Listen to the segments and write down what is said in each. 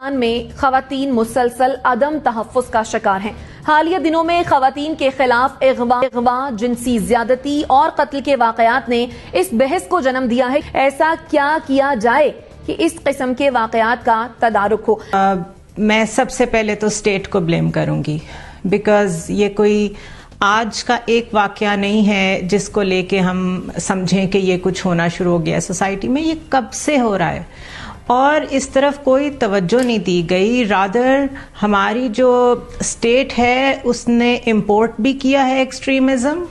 میں خواتین مسلسل عدم تحفظ کا شکار ہیں۔ حالیہ دنوں میں خواتین کے خلاف اغوا، جنسی زیادتی اور قتل کے واقعات نے اس بحث کو جنم دیا ہے، ایسا کیا کیا جائے کہ اس قسم کے واقعات کا تدارک ہو۔ میں سب سے پہلے تو اسٹیٹ کو بلیم کروں گی، بیکاز یہ کوئی آج کا ایک واقعہ نہیں ہے جس کو لے کے ہم سمجھیں کہ یہ کچھ ہونا شروع ہو گیا سوسائٹی میں۔ یہ کب سے ہو رہا ہے اور اس طرف کوئی توجہ نہیں دی گئی۔ رادر ہماری جو اسٹیٹ ہے اس نے امپورٹ بھی کیا ہے ایکسٹریمزم،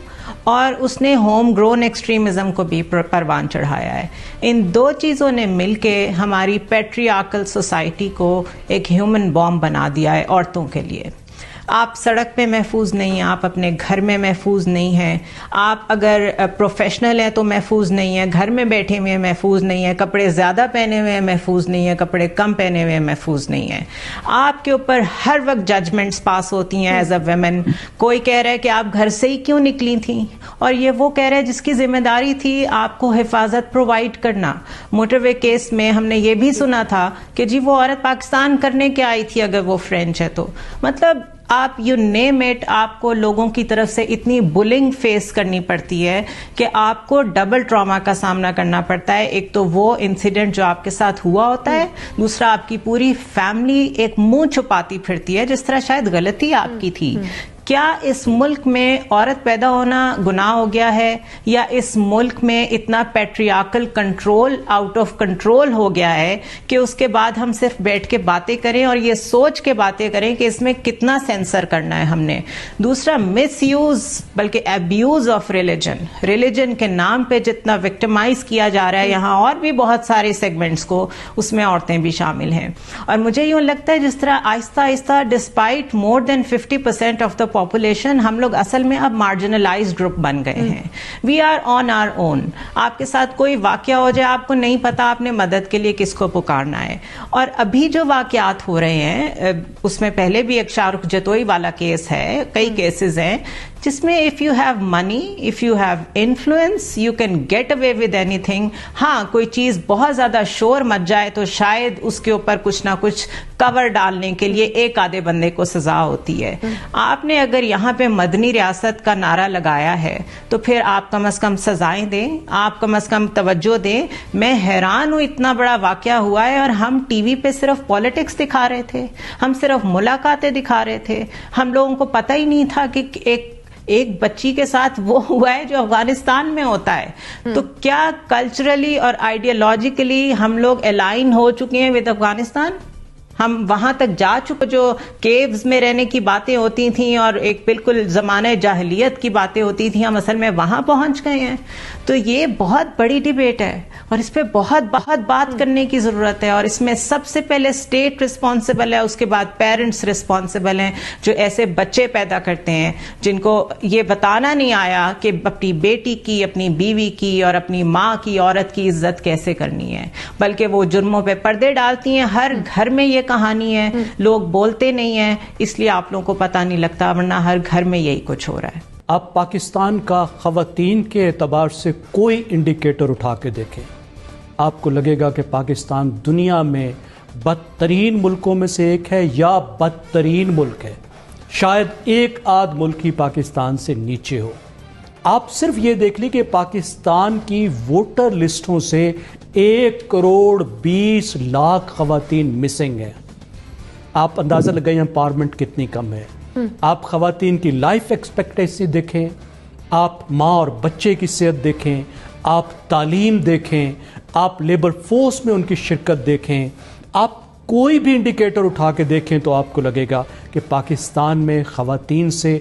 اور اس نے ہوم گرون ایکسٹریمزم کو بھی پروان چڑھایا ہے۔ ان دو چیزوں نے مل کے ہماری پیٹریارکل سوسائٹی کو ایک ہیومن بام بنا دیا ہے عورتوں کے لیے۔ آپ سڑک پہ محفوظ نہیں ہیں، آپ اپنے گھر میں محفوظ نہیں ہیں، آپ اگر پروفیشنل ہیں تو محفوظ نہیں ہیں، گھر میں بیٹھے ہوئے محفوظ نہیں ہیں، کپڑے زیادہ پہنے ہوئے محفوظ نہیں ہیں، کپڑے کم پہنے ہوئے محفوظ نہیں ہیں۔ آپ کے اوپر ہر وقت ججمنٹس پاس ہوتی ہیں ایز اے ویمن۔ کوئی کہہ رہا ہے کہ آپ گھر سے ہی کیوں نکلی تھیں، اور یہ وہ کہہ رہا ہے جس کی ذمہ داری تھی آپ کو حفاظت پرووائڈ کرنا۔ موٹر وے کیس میں ہم نے یہ بھی سنا تھا کہ جی وہ عورت پاکستان کرنے کے آئی تھی اگر وہ فرینچ ہے تو، مطلب آپ یو نیم اٹ، آپ کو لوگوں کی طرف سے اتنی بلنگ فیس کرنی پڑتی ہے کہ آپ کو ڈبل ٹراما کا سامنا کرنا پڑتا ہے۔ ایک تو وہ انسیڈنٹ جو آپ کے ساتھ ہوا ہوتا ہے، دوسرا آپ کی پوری فیملی ایک منہ چھپاتی پھرتی ہے جس طرح شاید غلطی آپ کی تھی۔ کیا اس ملک میں عورت پیدا ہونا گناہ ہو گیا ہے، یا اس ملک میں اتنا patriarchal control out of control ہو گیا ہے کہ اس کے بعد ہم صرف بیٹھ کے باتیں کریں اور یہ سوچ کے باتیں کریں کہ اس میں کتنا سینسر کرنا ہے ہم نے۔ دوسرا مس یوز بلکہ ایبیوز آف ریلیجن کے نام پہ جتنا وکٹمائز کیا جا رہا ہے یہاں، اور بھی بہت سارے سیگمنٹس کو اس میں عورتیں بھی شامل ہیں۔ اور مجھے یوں لگتا ہے جس طرح آہستہ آہستہ despite more than 50% of the population, ہم لوگ اصل میں اب مارجنلائزڈ گروپ بن گئے ہیں۔ We are on our own. آپ کے ساتھ کوئی واقعہ ہو جائے، آپ کو نہیں پتا آپ نے مدد کے لیے کس کو پکارنا ہے۔ اور ابھی جو واقعات ہو رہے ہیں اس میں پہلے بھی ایک شاہ رخ جتوئی والا کیس ہے، کئی کیسز ہیں جس میں if you have money, if you have influence, you can get away with anything۔ ہاں کوئی چیز بہت زیادہ شور مچ جائے تو شاید اس کے اوپر کچھ نہ کچھ کور ڈالنے کے لیے ایک آدھے بندے کو سزا ہوتی ہے۔ آپ نے اگر یہاں پہ مدنی ریاست کا نعرہ لگایا ہے تو پھر آپ کم از کم سزائیں دیں، آپ کم از کم توجہ دیں۔ میں حیران ہوں، اتنا بڑا واقعہ ہوا ہے اور ہم ٹی وی پہ صرف پالیٹکس دکھا رہے تھے، ہم صرف ملاقاتیں دکھا رہے تھے، ہم لوگوں کو پتہ ہی نہیں تھا کہ ایک بچی کے ساتھ وہ ہوا ہے جو افغانستان میں ہوتا ہے۔ تو کیا کلچرلی اور آئیڈیالوجیکلی ہم لوگ الائن ہو چکے ہیں ود افغانستان؟ ہم وہاں تک جا چکے، جو کیوز میں رہنے کی باتیں ہوتی تھیں اور ایک بالکل زمانہ جاہلیت کی باتیں ہوتی تھیں، ہم اصل میں وہاں پہنچ گئے ہیں۔ تو یہ بہت بڑی ڈیبیٹ ہے اور اس پہ بہت بات کرنے کی ضرورت ہے، اور اس میں سب سے پہلے اسٹیٹ رسپانسبل ہے، اس کے بعد پیرنٹس رسپانسبل ہیں جو ایسے بچے پیدا کرتے ہیں جن کو یہ بتانا نہیں آیا کہ اپنی بیٹی کی، اپنی بیوی کی اور اپنی ماں کی، عورت کی عزت کیسے کرنی ہے، بلکہ وہ جرموں پہ پردے ڈالتی ہیں۔ ہر گھر میں یہ کہانی ہے، لوگ بولتے نہیں ہیں اس لیے آپ لوگوں کو پتہ نہیں لگتا، ورنہ ہر گھر میں یہی کچھ ہو رہا ہے۔ آپ پاکستان کا خواتین کے اعتبار سے کوئی انڈیکیٹر اٹھا کے دیکھیں، آپ کو لگے گا کہ پاکستان دنیا میں بدترین ملکوں میں سے ایک ہے یا بدترین ملک ہے۔ شاید ایک آدھ ملک ہی پاکستان سے نیچے ہو۔ آپ صرف یہ دیکھ لی کہ پاکستان کی ووٹر لسٹوں سے 1,20,00,000 خواتین مسنگ ہیں۔ آپ اندازہ لگائیں امپاورمنٹ کتنی کم ہے۔ آپ خواتین کی لائف ایکسپیکٹنسی دیکھیں، آپ ماں اور بچے کی صحت دیکھیں، آپ تعلیم دیکھیں، آپ لیبر فورس میں ان کی شرکت دیکھیں، آپ کوئی بھی انڈیکیٹر اٹھا کے دیکھیں تو آپ کو لگے گا کہ پاکستان میں خواتین سے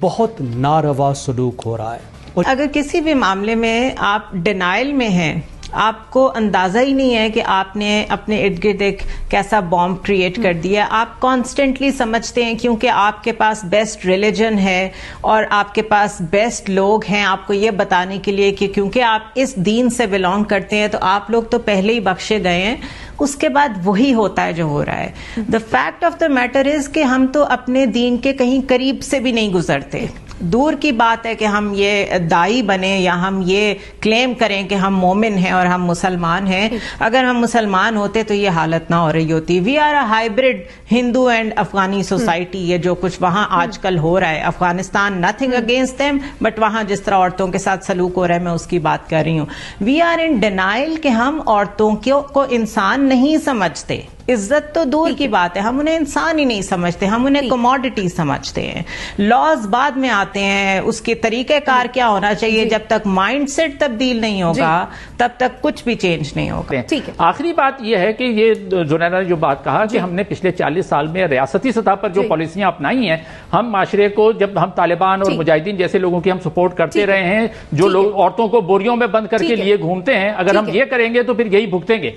بہت ناروا سلوک ہو رہا ہے۔ اگر کسی بھی معاملے میں آپ ڈینائل میں ہیں، آپ کو اندازہ ہی نہیں ہے کہ آپ نے اپنے ارد گرد ایک کیسا بام کریٹ کر دیا۔ آپ کانسٹنٹلی سمجھتے ہیں کیونکہ آپ کے پاس بیسٹ ریلیجن ہے اور آپ کے پاس بیسٹ لوگ ہیں آپ کو یہ بتانے کے لیے کہ کیونکہ آپ اس دین سے بلونگ کرتے ہیں تو آپ لوگ تو پہلے ہی بخشے گئے ہیں، اس کے بعد وہی ہوتا ہے جو ہو رہا ہے۔ The fact of the matter is کہ ہم تو اپنے دین کے کہیں قریب سے بھی نہیں گزرتے۔ دور کی بات ہے کہ ہم یہ دائی بنے یا ہم یہ کلیم کریں کہ ہم مومن ہیں اور ہم مسلمان ہیں. اگر ہم مسلمان ہوتے تو یہ حالت نہ ہو رہی ہوتی. We are a hybrid Hindu and Afghani society. یہ جو کچھ وہاں آج کل ہو رہا ہے Afghanistan, nothing against them, but وہاں جس طرح عورتوں کے ساتھ سلوک ہو رہا ہے میں اس کی بات کر رہی ہوں. وی آر ان ڈینائل کہ ہم عورتوں کو انسان نہیں سمجھتے. عزت تو دور کی بات ہے, ہم انہیں انسان ہی نہیں سمجھتے, ہم انہیں کموڈٹی سمجھتے ہیں. لاز بعد میں آتے ہیں, اس کے طریقہ کار کیا ہونا چاہیے. جب تک مائنڈ سیٹ تبدیل نہیں ہوگا تب تک کچھ بھی چینج نہیں ہوگا. آخری بات یہ ہے کہ یہ جنیدہ نے جو بات کہا کہ ہم نے پچھلے 40 سال میں ریاستی سطح پر جو پالیسیاں اپنائی ہیں, ہم معاشرے کو, جب ہم طالبان اور مجاہدین جیسے لوگوں کی ہم سپورٹ کرتے رہے ہیں, جو لوگ عورتوں کو بوریوں میں بند کر کے لیے گھومتے ہیں, اگر ہم یہ کریں گے تو پھر یہی بھگتیں گے.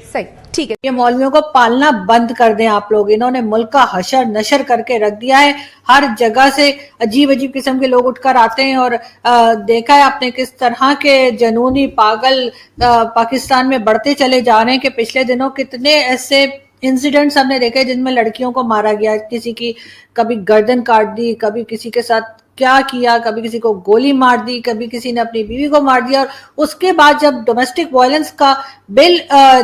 ٹھیک ہے, یہ مولویوں کو پالنا بند کر دیں آپ لوگ. انہوں نے ملک کا حشر نشر کر کے رکھ دیا ہے. ہر جگہ سے عجیب عجیب قسم کے لوگ اٹھ کر آتے ہیں, اور دیکھا ہے آپ نے کس طرح کے جنونی پاگل پاکستان میں بڑھتے چلے جا رہے ہیں کہ پچھلے دنوں کتنے ایسے انسیڈنٹس ہم نے دیکھے جن میں لڑکیوں کو مارا گیا, کسی کی کبھی گردن کاٹ دی, کبھی کسی کے ساتھ کیا کیا, کبھی کسی کو گولی مار دی, کبھی کسی نے اپنی بیوی کو مار دیا. اور اس کے بعد جب ڈومیسٹک وائلنس کا بل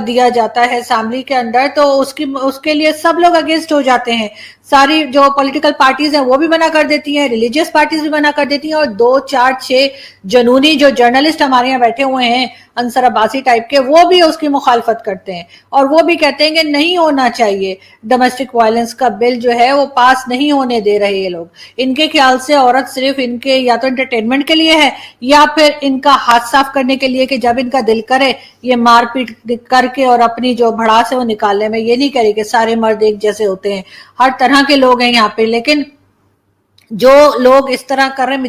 دیا جاتا ہے اسمبلی کے اندر تو اس کے لیے سب لوگ اگینسٹ ہو جاتے ہیں. ساری جو پولیٹیکل پارٹیز ہیں وہ بھی منع کر دیتی ہیں, ریلیجیس پارٹیز بھی منع کر دیتی ہیں, اور 2 4 6 جنونی جو جرنلسٹ ہمارے یہاں بیٹھے ہوئے ہیں انصر عباسی ٹائپ کے, وہ بھی اس کی مخالفت کرتے ہیں, اور وہ بھی کہتے ہیں کہ نہیں ہونا چاہیے ڈومیسٹک وائلنس کا بل جو ہے وہ پاس نہیں ہونے دے رہے یہ لوگ. ان کے خیال سے عورت صرف ان کے یا تو انٹرٹینمنٹ کے لیے ہے یا پھر ان کا ہاتھ صاف کرنے کے لیے کہ جب ان کا دل کرے یہ مار پیٹ کر کے اور اپنی جو بھڑاس ہے وہ نکالنے. میں یہ نہیں کہہ رہی کہ سارے مرد ایک جیسے ہوتے ہیں, ہر طرح کے لوگ ہیں یہاں پہ, لیکن جو لوگ اس طرح کر رہے ہیں